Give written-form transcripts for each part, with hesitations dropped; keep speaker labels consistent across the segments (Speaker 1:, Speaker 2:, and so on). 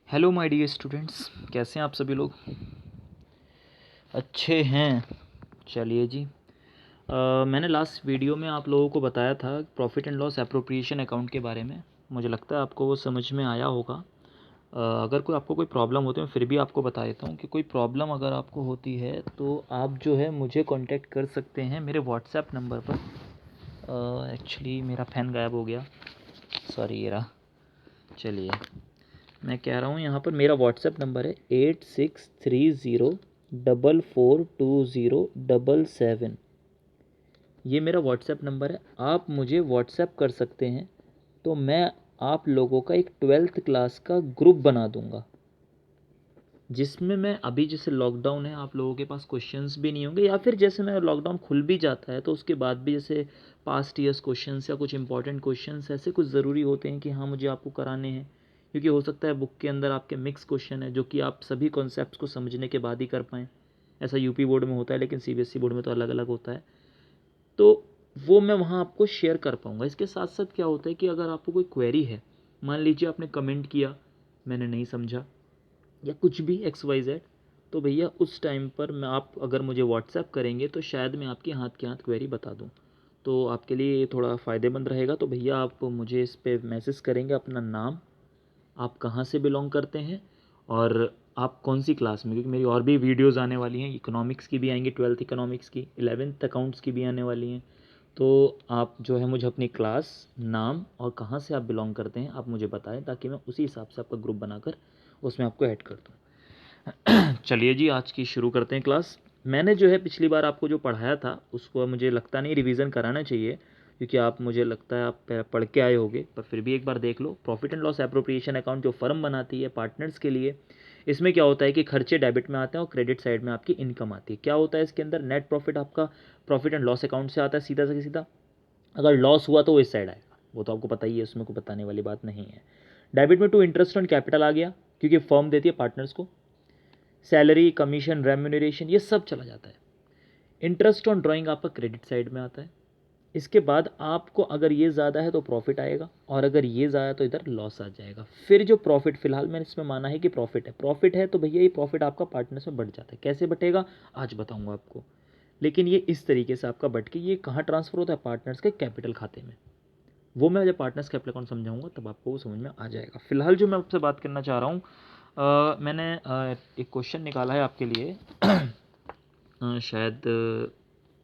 Speaker 1: Hello my dear students, कैसे हैं आप सभी लोग? अच्छे हैं। चलिए जी। मैंने लास्ट वीडियो में आप लोगों को बताया था profit and loss appropriation account के बारे में। मुझे लगता है आपको वो समझ में आया होगा। अगर आपको कोई प्रॉब्लम होती है, मैं फिर भी आपको बता देता हूँ कि कोई प्रॉब्लम अगर आपको होती है तो आप जो है मुझे कांटेक्ट कर सकते हैं मेरे व्हाट्सएप नंबर पर। एक्चुअली मेरा फ़ैन गायब हो गया, सॉरी ये रहा। चलिए, मैं कह रहा हूँ यहाँ पर मेरा व्हाट्सएप नंबर है 8630442077। ये मेरा व्हाट्सएप नंबर है, आप मुझे व्हाट्सएप कर सकते हैं। तो मैं आप लोगों का एक 12th क्लास का ग्रुप बना दूँगा, जिसमें मैं अभी जैसे लॉकडाउन है, आप लोगों के पास क्वेश्चंस भी नहीं होंगे, या फिर जैसे मैं लॉकडाउन खुल भी जाता है तो उसके बाद भी जैसे पास्ट ईयर्स क्वेश्चंस या कुछ इंपॉर्टेंट क्वेश्चंस ऐसे कुछ ज़रूरी होते हैं कि हाँ मुझे आपको कराने हैं, क्योंकि हो सकता है बुक के अंदर आपके मिक्स क्वेश्चन है जो कि आप सभी कॉन्सेप्ट्स को समझने के बाद ही कर पाएँ। ऐसा यूपी बोर्ड में होता है, लेकिन सीबीएसई बोर्ड में तो अलग अलग होता है। तो वो मैं वहाँ आपको शेयर कर पाऊँगा। इसके साथ साथ क्या होता है कि अगर आपको कोई क्वेरी है, मान लीजिए आपने कमेंट किया, मैंने नहीं समझा या कुछ भी XYZ, तो भैया उस टाइम पर मैं आप अगर मुझे व्हाट्सएप करेंगे तो शायद मैं आपकी हाथ के हाथ क्वेरी बता दूं। तो आपके लिए ये थोड़ा फ़ायदेमंद रहेगा। तो भैया आप मुझे इस पे मैसेज करेंगे अपना नाम, आप कहाँ से बिलोंग करते हैं और आप कौन सी क्लास में, क्योंकि मेरी और भी वीडियोज़ आने वाली हैं, इकोनॉमिक्स की भी आएंगी, 12th इकोनॉमिक्स की, 11th अकाउंट्स की भी आने वाली हैं। तो आप जो है मुझे अपनी क्लास, नाम और कहाँ से आप बिलोंग करते हैं आप मुझे बताएं, ताकि मैं उसी हिसाब से आपका ग्रुप बनाकर उसमें आपको ऐड कर दूँ। चलिए जी, आज की शुरू करते हैं क्लास। मैंने जो है पिछली बार आपको जो पढ़ाया था उसको मुझे लगता नहीं रिवीजन कराना चाहिए, क्योंकि आप, मुझे लगता है आप पढ़ के आए होंगे, पर फिर भी एक बार देख लो। Profit and loss appropriation account जो फर्म बनाती है पार्टनर्स के लिए, इसमें क्या होता है कि खर्चे डेबिट में आते हैं और क्रेडिट साइड में आपकी इनकम आती है। क्या होता है इसके अंदर, नेट प्रॉफिट आपका प्रॉफिट एंड लॉस अकाउंट से आता है सीधा से सीधा। अगर लॉस हुआ तो वो इस साइड आएगा, वो तो आपको पता ही है, उसमें कोई बताने वाली बात नहीं है। डेबिट में टू इंटरेस्ट ऑन कैपिटल आ गया, क्योंकि फर्म देती है पार्टनर्स को। सैलरी, कमीशन, रेम्यूनरेशन, ये सब चला जाता है। इंटरेस्ट ऑन ड्राइंग आपका क्रेडिट साइड में आता है। इसके बाद आपको अगर ये ज़्यादा है तो प्रॉफिट आएगा, और अगर ये ज़्यादा तो इधर लॉस आ जाएगा। फिर जो प्रॉफिट, फिलहाल मैंने इसमें माना है कि प्रॉफिट है तो भैया ये प्रॉफिट आपका पार्टनर्स में बढ़ जाता है। कैसे बटेगा आज बताऊंगा आपको, लेकिन ये इस तरीके से आपका बढ़ के ये कहाँ ट्रांसफ़र होता है, पार्टनर्स के कैपिटल खाते में। वो मैं जब पार्टनर्स कैपिटल अकाउंट समझाऊंगा तब आपको वो समझ में आ जाएगा। फिलहाल जो मैं आपसे बात करना चाह रहा हूँ, मैंने एक क्वेश्चन निकाला है आपके लिए। शायद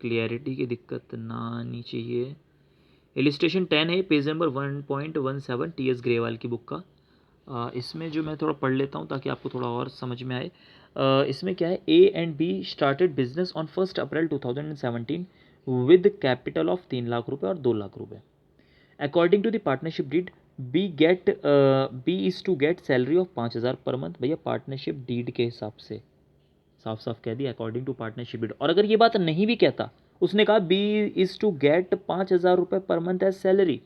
Speaker 1: क्लियरिटी की दिक्कत ना आनी चाहिए। इलिस्ट्रेशन 10 है, पेज नंबर 1.17 TS ग्रेवाल की बुक का। इसमें जो मैं थोड़ा पढ़ लेता हूँ ताकि आपको थोड़ा और समझ में आए। इसमें क्या है, A and B started business on 1 April 2017 with capital of 3 lakh रुपए और 2 लाख रुपए। According to the partnership deed, B is to get salary of 5,000 per month. भैया पार्टनरशिप डीड के हिसाब से साफ साफ कह दिया अकॉर्डिंग टू पार्टनरशिप डीड। और अगर ये बात नहीं भी कहता, उसने कहा बी इज़ टू गेट 5,000 रुपये पर मंथ एज सैलरी,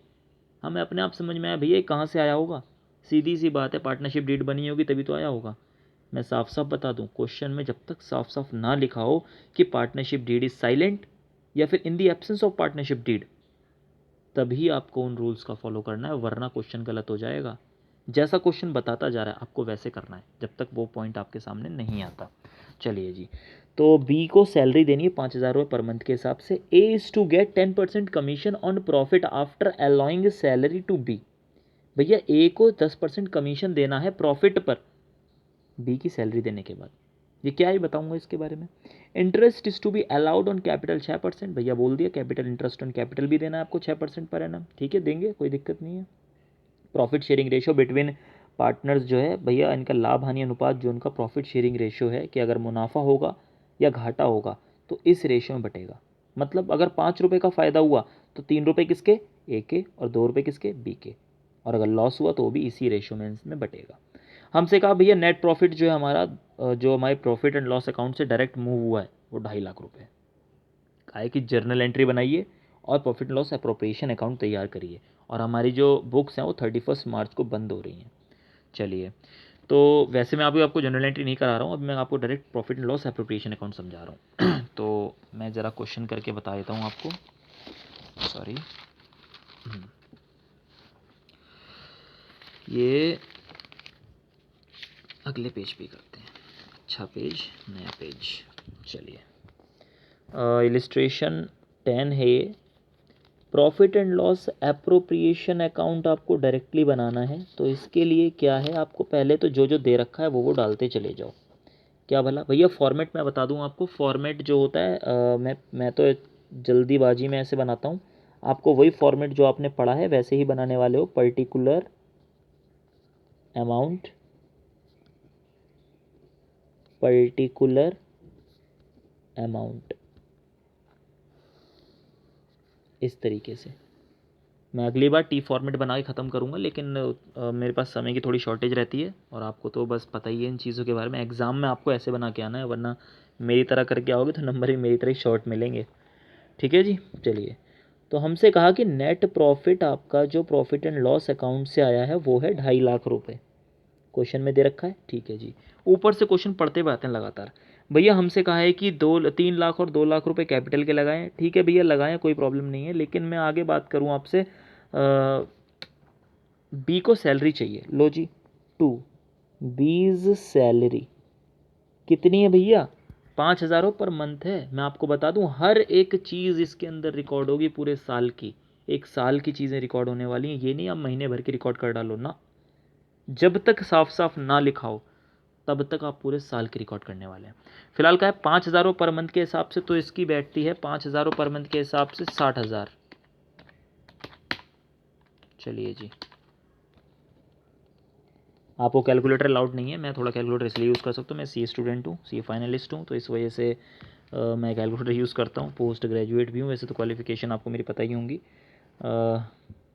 Speaker 1: हमें अपने आप समझ में आया भैया ये कहाँ से आया होगा। सीधी सी बात है, पार्टनरशिप डीड बनी होगी तभी तो आया होगा। मैं साफ साफ बता दूं, क्वेश्चन में जब तक साफ साफ ना लिखा हो कि पार्टनरशिप डीड इज साइलेंट या फिर in the absence of partnership deed, तभी आपको उन रूल्स का फॉलो करना है, वरना क्वेश्चन गलत हो जाएगा। जैसा क्वेश्चन बताता जा रहा है आपको वैसे करना है, जब तक वो पॉइंट आपके सामने नहीं आता। चलिए जी, तो बी को सैलरी देनी है 5,000 रुपये पर मंथ के हिसाब से। A is to get 10% commission on profit after allowing salary to be. भैया ए को 10% कमीशन देना है प्रॉफिट पर, बी की सैलरी देने के बाद। ये क्या है बताऊंगा इसके बारे में। Interest is to be allowed on capital 6%। भैया बोल दिया कैपिटल, इंटरेस्ट ऑन कैपिटल भी देना है आपको 6% पर एनम। ठीक है, देंगे, कोई दिक्कत नहीं है। Profit sharing ratio between partners जो है भैया, इनका लाभ हानि अनुपात जो उनका प्रॉफिट शेयरिंग रेशियो है, कि अगर मुनाफा होगा या घाटा होगा तो इस रेशियो में बटेगा। मतलब अगर 5 रुपये का फ़ायदा हुआ तो 3 रुपये किसके, ए के, और 2 रुपये किसके, बी के। और अगर लॉस हुआ तो वो भी इसी रेशियो में इसमें बटेगा। हमसे कहा भैया नेट प्रॉफिट जो है हमारा, जो हमारे प्रॉफिट एंड लॉस अकाउंट से डायरेक्ट मूव हुआ है वो 2.5 लाख रुपये। कहा है कि जर्नल एंट्री बनाइए और profit and loss appropriation account तैयार करिए, और हमारी जो बुक्स हैं वो 31 मार्च को बंद हो रही हैं। चलिए, तो वैसे मैं अभी आपको जनरल एंट्री नहीं करा रहा हूँ, अभी मैं आपको direct profit and loss appropriation account समझा रहा हूँ। तो मैं ज़रा क्वेश्चन करके बता देता हूँ आपको, सॉरी। ये अगले पेज पे करते हैं। अच्छा पेज, नया पेज। चलिए, इलिस्ट्रेशन 10 है ये। Profit and loss appropriation account आपको डायरेक्टली बनाना है, तो इसके लिए क्या है, आपको पहले तो जो जो दे रखा है वो डालते चले जाओ। क्या भला भैया, फॉर्मेट मैं बता दूं आपको। फॉर्मेट जो होता है, मैं तो जल्दीबाजी में ऐसे बनाता हूँ। आपको वही फॉर्मेट जो आपने पढ़ा है वैसे ही बनाने वाले हो। पर्टिकुलर अमाउंट, पर्टिकुलर अमाउंट, इस तरीके से। मैं अगली बार टी फॉर्मेट बना के ख़त्म करूँगा, लेकिन मेरे पास समय की थोड़ी शॉर्टेज रहती है, और आपको तो बस पता ही है इन चीज़ों के बारे में। एग्ज़ाम में आपको ऐसे बना के आना है, वरना मेरी तरह करके आओगे तो नंबर ही मेरी तरह ही शॉर्ट मिलेंगे। ठीक है जी। चलिए, तो हमसे कहा कि नेट प्रॉफिट आपका जो प्रॉफिट एंड लॉस अकाउंट से आया है वो है 2.5 लाख रुपए। क्वेश्चन में दे रखा है, ठीक है जी। ऊपर से क्वेश्चन पढ़ते हुए आते हैं लगातार। भैया हमसे कहा है कि 3 लाख और 2 लाख रुपए कैपिटल के लगाएं। ठीक है भैया, लगाएं, कोई प्रॉब्लम नहीं है, लेकिन मैं आगे बात करूं आपसे। बी को सैलरी चाहिए। लो जी, 2 बीज सैलरी कितनी है भैया? 5,000 पर मंथ है। मैं आपको बता दूं, हर एक चीज़ इसके अंदर रिकॉर्ड होगी पूरे साल की। एक साल की चीज़ें रिकॉर्ड होने वाली हैं, ये नहीं आप महीने भर की रिकॉर्ड कर डालो ना। जब तक साफ साफ ना लिखा हो तब तक आप पूरे साल की रिकॉर्ड करने वाले हैं। फिलहाल का है 5,000 पर मंथ के हिसाब से, तो इसकी बैठती है 5,000 पर मंथ के हिसाब से 60,000। चलिए जी, आपको कैलकुलेटर अलाउड नहीं है। मैं थोड़ा कैलकुलेटर इसलिए यूज़ कर सकता हूँ, मैं सी स्टूडेंट हूँ, सी फाइनलिस्ट हूँ, तो इस वजह से मैं कैलकुलेटर यूज़ करता हूँ। पोस्ट ग्रेजुएट भी हूँ, वैसे तो क्वालिफ़िकेशन आपको मेरी पता ही होंगी।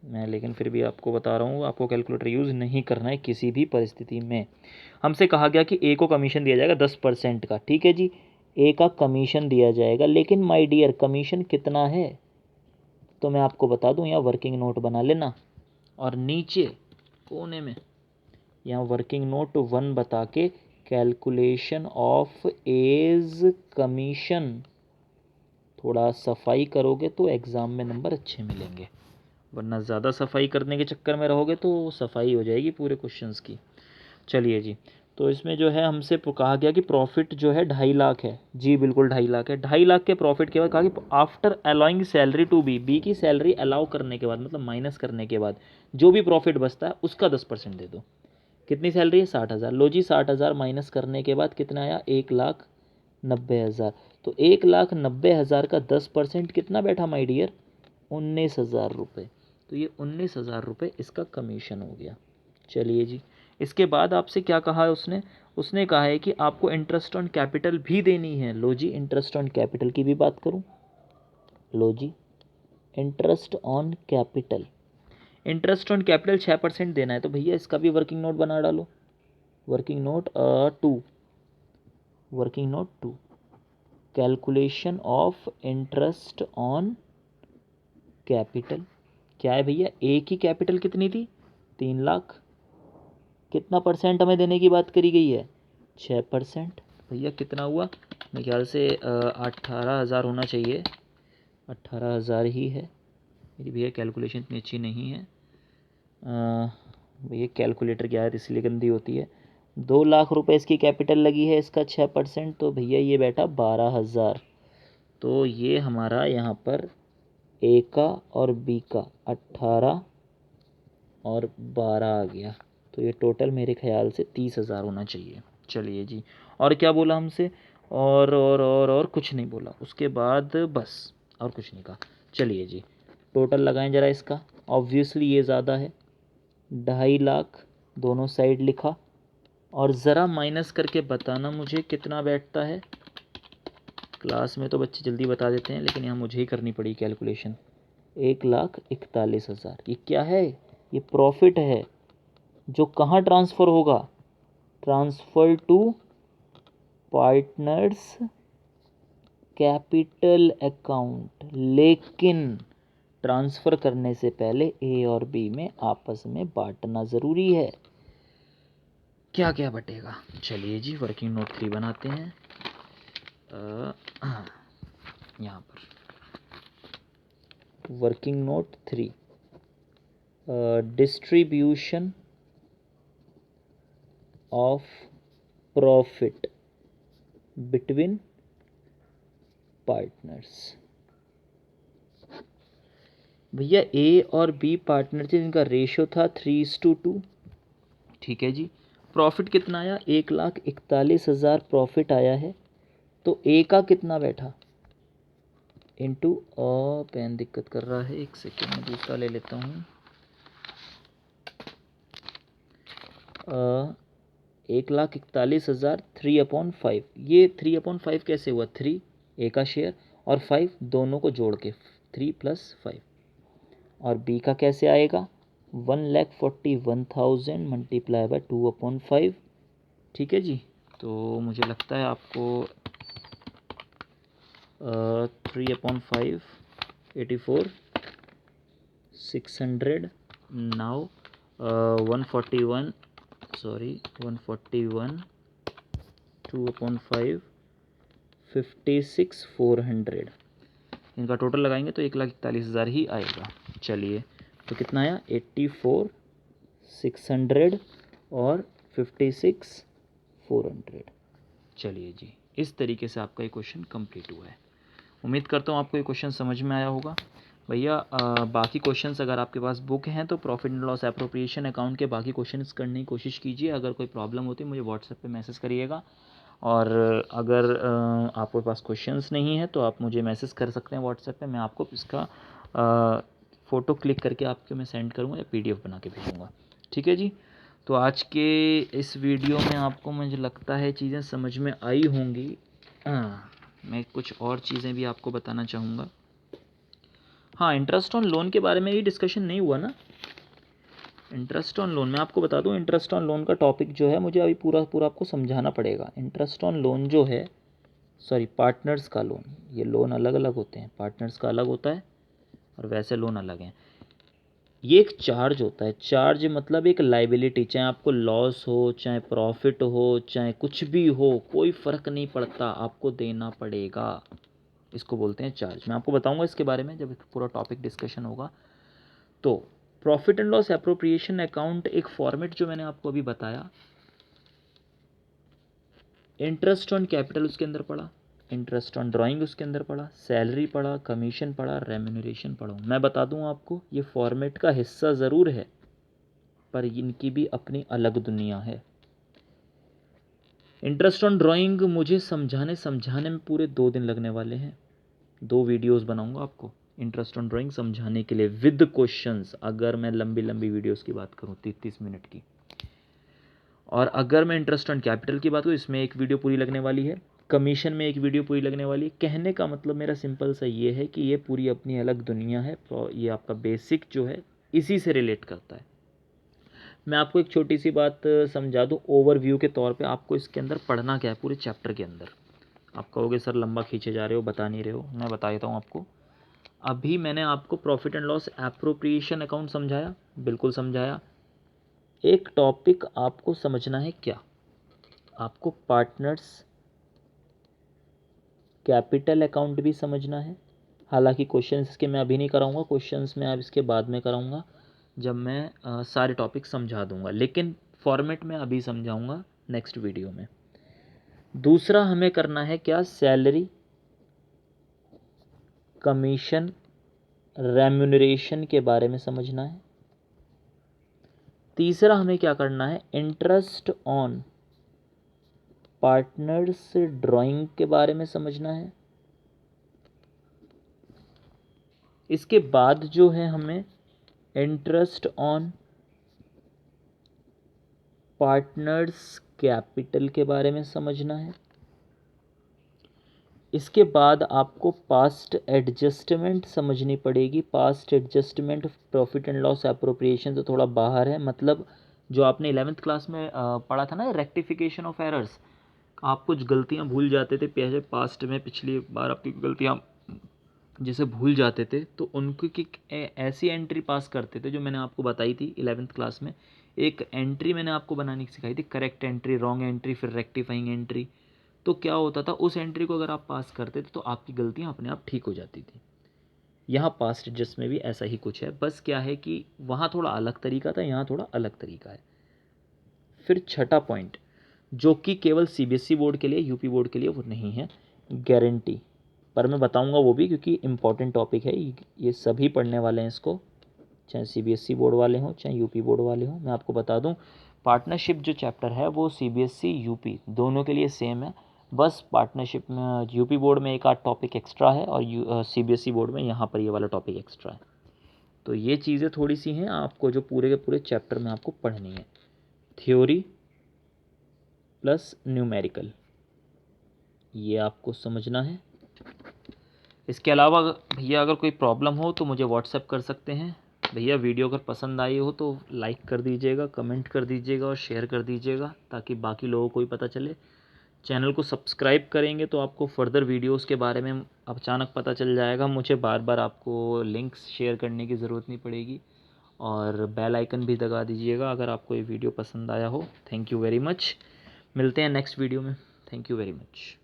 Speaker 1: मैं लेकिन फिर भी आपको बता रहा हूँ, आपको कैलकुलेटर यूज़ नहीं करना है किसी भी परिस्थिति में। हमसे कहा गया कि ए को कमीशन दिया जाएगा 10% का। ठीक है जी, ए का कमीशन दिया जाएगा, लेकिन माय डियर कमीशन कितना है तो मैं आपको बता दूं, यहाँ वर्किंग नोट बना लेना, और नीचे कोने में यहाँ वर्किंग नोट 1 बता के कैलकुलेशन ऑफ एज कमीशन थोड़ा सफाई करोगे तो एग्ज़ाम में नंबर अच्छे मिलेंगे, वरना ज़्यादा सफाई करने के चक्कर में रहोगे तो सफाई हो जाएगी पूरे क्वेश्चंस की। चलिए जी, तो इसमें जो है हमसे कहा गया कि प्रॉफिट जो है 2.5 लाख है। जी बिल्कुल 2.5 लाख है। 2.5 लाख के प्रॉफिट के बाद कहा कि after allowing salary to be की सैलरी अलाउ करने के बाद, मतलब माइनस करने के बाद जो भी प्रॉफिट बचता है उसका 10% दे दो। कितनी सैलरी है? 60,000। लो जी, 60,000 माइनस करने के बाद कितना आया? 1,90,000। तो 1,90,000 का 10% कितना बैठा माई डियर? 19,000 रुपये। तो ये 19,000 रुपये इसका कमीशन हो गया। चलिए जी, इसके बाद आपसे क्या कहा है उसने? उसने कहा है कि आपको इंटरेस्ट ऑन कैपिटल भी देनी है। लो जी, इंटरेस्ट ऑन कैपिटल की भी बात करूं। लो जी, interest on capital, interest on capital 6% देना है, तो भैया इसका भी वर्किंग नोट बना डालो। Working note 2, working note 2, calculation of interest on capital. क्या है भैया? ए की कैपिटल कितनी थी? 3 लाख। कितना परसेंट हमें देने की बात करी गई है? 6%। भैया कितना हुआ? मेरे ख्याल से 18,000 होना चाहिए। 18,000 ही है। मेरी भैया कैलकुलेशन इतनी अच्छी नहीं है। भैया कैलकुलेटर की आयत इसलिए गंदी होती है। 2 लाख रुपए इसकी कैपिटल लगी है, इसका 6%, तो भैया ये बैठा 12,000। तो ये हमारा यहाँ पर ए का और बी का 18 और 12 आ गया, तो ये टोटल मेरे ख्याल से 30,000 होना चाहिए। चलिए जी, और क्या बोला हमसे? और कुछ नहीं बोला उसके बाद, बस और कुछ नहीं कहा। चलिए जी, टोटल लगाएं ज़रा इसका। ऑब्वियसली ये ज़्यादा है, 2.5 लाख दोनों साइड लिखा, और ज़रा माइनस करके बताना मुझे कितना बैठता है। क्लास में तो बच्चे जल्दी बता देते हैं, लेकिन यहाँ मुझे ही करनी पड़ी कैलकुलेशन। 1,41,000। ये क्या है? ये प्रॉफिट है जो कहाँ ट्रांसफ़र होगा? Transfer to partners capital account, लेकिन ट्रांसफ़र करने से पहले ए और बी में आपस में बांटना ज़रूरी है। क्या क्या बटेगा? चलिए जी, वर्किंग नोट 3 बनाते हैं। यहाँ पर working note 3, distribution of profit between partners. भैया ए और बी पार्टनर थे जिनका रेशियो था 3:2। ठीक है जी। प्रॉफिट कितना आया? 1,41,000 प्रॉफिट आया है। तो ए का कितना बैठा? इंटू पेन दिक्कत कर रहा है, एक सेकेंड में दूसरा ले लेता हूँ। 1,41,000 3/5। ये 3/5 कैसे हुआ? 3 ए का शेयर और 5 दोनों को जोड़ के 3 + 5। और बी का कैसे आएगा? 1,41,000 मल्टीप्लाई बाय 2/5। ठीक है जी। तो मुझे लगता है आपको 3/5 84 600 नाउ 141 2/5 56 400। इनका टोटल लगाएंगे तो 1,41,000 ही आएगा। चलिए, तो कितना आया? 84 600 और 56 400। चलिए जी, इस तरीके से आपका ये क्वेश्चन कंप्लीट हुआ है। उम्मीद करता हूँ आपको ये क्वेश्चन समझ में आया होगा। भैया बाकी क्वेश्चंस अगर आपके पास बुक हैं तो profit and loss appropriation account के बाकी क्वेश्चंस करने की कोशिश कीजिए। अगर कोई प्रॉब्लम होती है मुझे व्हाट्सएप पे मैसेज करिएगा। और अगर आपके पास क्वेश्चंस नहीं है तो आप मुझे मैसेज कर सकते हैं व्हाट्सएप पे। मैं आपको इसका फ़ोटो क्लिक करके आपको मैं सेंड करूँगा या PDF बना के भेजूँगा। ठीक है जी। तो आज के इस वीडियो में आपको मुझे लगता है चीज़ें समझ में आई होंगी। मैं कुछ और चीज़ें भी आपको बताना चाहूँगा। हाँ, इंटरेस्ट ऑन लोन के बारे में ये डिस्कशन नहीं हुआ ना। इंटरेस्ट ऑन लोन मैं आपको बता दूं, इंटरेस्ट ऑन लोन का टॉपिक जो है मुझे अभी पूरा आपको समझाना पड़ेगा। इंटरेस्ट ऑन लोन जो है, सॉरी पार्टनर्स का लोन, ये लोन अलग अलग होते हैं। पार्टनर्स का अलग होता है और वैसे लोन अलग हैं। ये एक चार्ज होता है। चार्ज मतलब एक लाइबिलिटी, चाहे आपको लॉस हो, चाहे प्रॉफिट हो, चाहे कुछ भी हो, कोई फ़र्क नहीं पड़ता, आपको देना पड़ेगा। इसको बोलते हैं चार्ज। मैं आपको बताऊंगा इसके बारे में जब पूरा टॉपिक डिस्कशन होगा। तो profit and loss appropriation account एक फॉर्मेट जो मैंने आपको अभी बताया, इंटरेस्ट ऑन कैपिटल उसके अंदर पड़ा, इंटरेस्ट ऑन ड्राइंग उसके अंदर पड़ा, सैलरी पड़ा, कमीशन पड़ा, रेम्यूनरेशन पड़ा। मैं बता दूं आपको, ये फॉर्मेट का हिस्सा ज़रूर है पर इनकी भी अपनी अलग दुनिया है। इंटरेस्ट ऑन ड्राइंग मुझे समझाने में पूरे 2 दिन लगने वाले हैं। 2 वीडियोस बनाऊंगा आपको इंटरेस्ट ऑन ड्राइंग समझाने के लिए विद क्वेश्चंस। अगर मैं लंबी वीडियोस की बात करूं 30 मिनट की, और अगर मैं इंटरेस्ट ऑन कैपिटल की बात करूं, इसमें एक वीडियो पूरी लगने वाली है। कमीशन में एक वीडियो पूरी लगने वाली है। कहने का मतलब मेरा सिंपल सा ये है कि ये पूरी अपनी अलग दुनिया है। ये आपका बेसिक जो है इसी से रिलेट करता है। मैं आपको एक छोटी सी बात समझा दूं ओवरव्यू के तौर पे। आपको इसके अंदर पढ़ना क्या है पूरे चैप्टर के अंदर। आप कहोगे सर लंबा खींचे जा रहे हो, बता नहीं रहे हो। मैं बता देता हूँ आपको। अभी मैंने आपको profit and loss appropriation account समझाया, बिल्कुल समझाया। एक टॉपिक आपको समझना है क्या? आपको पार्टनर्स कैपिटल अकाउंट भी समझना है। हालांकि क्वेश्चंस इसके मैं अभी नहीं कराऊंगा, क्वेश्चंस मैं अब इसके बाद में कराऊंगा जब मैं सारे टॉपिक समझा दूंगा, लेकिन फॉर्मेट में अभी समझाऊंगा नेक्स्ट वीडियो में। दूसरा हमें करना है क्या? सैलरी, कमीशन, रेम्यूनरेशन के बारे में समझना है। तीसरा हमें क्या करना है? इंटरेस्ट ऑन पार्टनर्स ड्राइंग के बारे में समझना है। इसके बाद जो है हमें इंटरेस्ट ऑन पार्टनर्स कैपिटल के बारे में समझना है। इसके बाद आपको पास्ट एडजस्टमेंट समझनी पड़ेगी। Past adjustment profit and loss appropriation से थोड़ा बाहर है। मतलब जो आपने 11th क्लास में पढ़ा था ना, रेक्टिफिकेशन ऑफ एरर्स। आप कुछ गलतियां भूल जाते थे पहले पास्ट में, पिछली बार आपकी गलतियां जैसे भूल जाते थे तो उनकी की ऐसी एंट्री पास करते थे जो मैंने आपको बताई थी 11th क्लास में। एक एंट्री मैंने आपको बनानी सिखाई थी, करेक्ट एंट्री, रॉन्ग एंट्री, फिर रेक्टिफाइंग एंट्री। तो क्या होता था, उस एंट्री को अगर आप पास करते थे तो आपकी गलतियां अपने आप ठीक हो जाती थी। यहाँ पास्ट एडजस्ट में भी ऐसा ही कुछ है, बस क्या है कि वहाँ थोड़ा अलग तरीका था, यहाँ थोड़ा अलग तरीका है। फिर छठा पॉइंट, जो कि केवल सीबीएसई बोर्ड के लिए, यूपी बोर्ड के लिए वो नहीं है गारंटी। पर मैं बताऊंगा वो भी, क्योंकि इम्पॉर्टेंट टॉपिक है, ये सभी पढ़ने वाले हैं इसको, चाहे सीबीएसई बोर्ड वाले हों चाहे यूपी बोर्ड वाले हों। मैं आपको बता दूं, पार्टनरशिप जो चैप्टर है वो सीबीएसई यूपी दोनों के लिए सेम है। बस पार्टनरशिप में यूपी बोर्ड में एक आध टॉपिक एक्स्ट्रा है और सीबीएसई बोर्ड में यहाँ पर ये वाला टॉपिक एक्स्ट्रा है। तो ये चीज़ें थोड़ी सी हैं आपको जो पूरे के पूरे चैप्टर में आपको पढ़नी है, थ्योरी प्लस न्यूमेरिकल, ये आपको समझना है। इसके अलावा भैया अगर कोई प्रॉब्लम हो तो मुझे व्हाट्सएप कर सकते हैं। भैया वीडियो अगर पसंद आई हो तो लाइक कर दीजिएगा, कमेंट कर दीजिएगा और शेयर कर दीजिएगा, ताकि बाकी लोगों को भी पता चले। चैनल को सब्सक्राइब करेंगे तो आपको फ़र्दर वीडियोस के बारे में अचानक पता चल जाएगा, मुझे बार बार आपको लिंक्स शेयर करने की ज़रूरत नहीं पड़ेगी। और बेल आइकन भी दबा दीजिएगा अगर आपको ये वीडियो पसंद आया हो। थैंक यू वेरी मच, मिलते हैं नेक्स्ट वीडियो में। Thank you very much.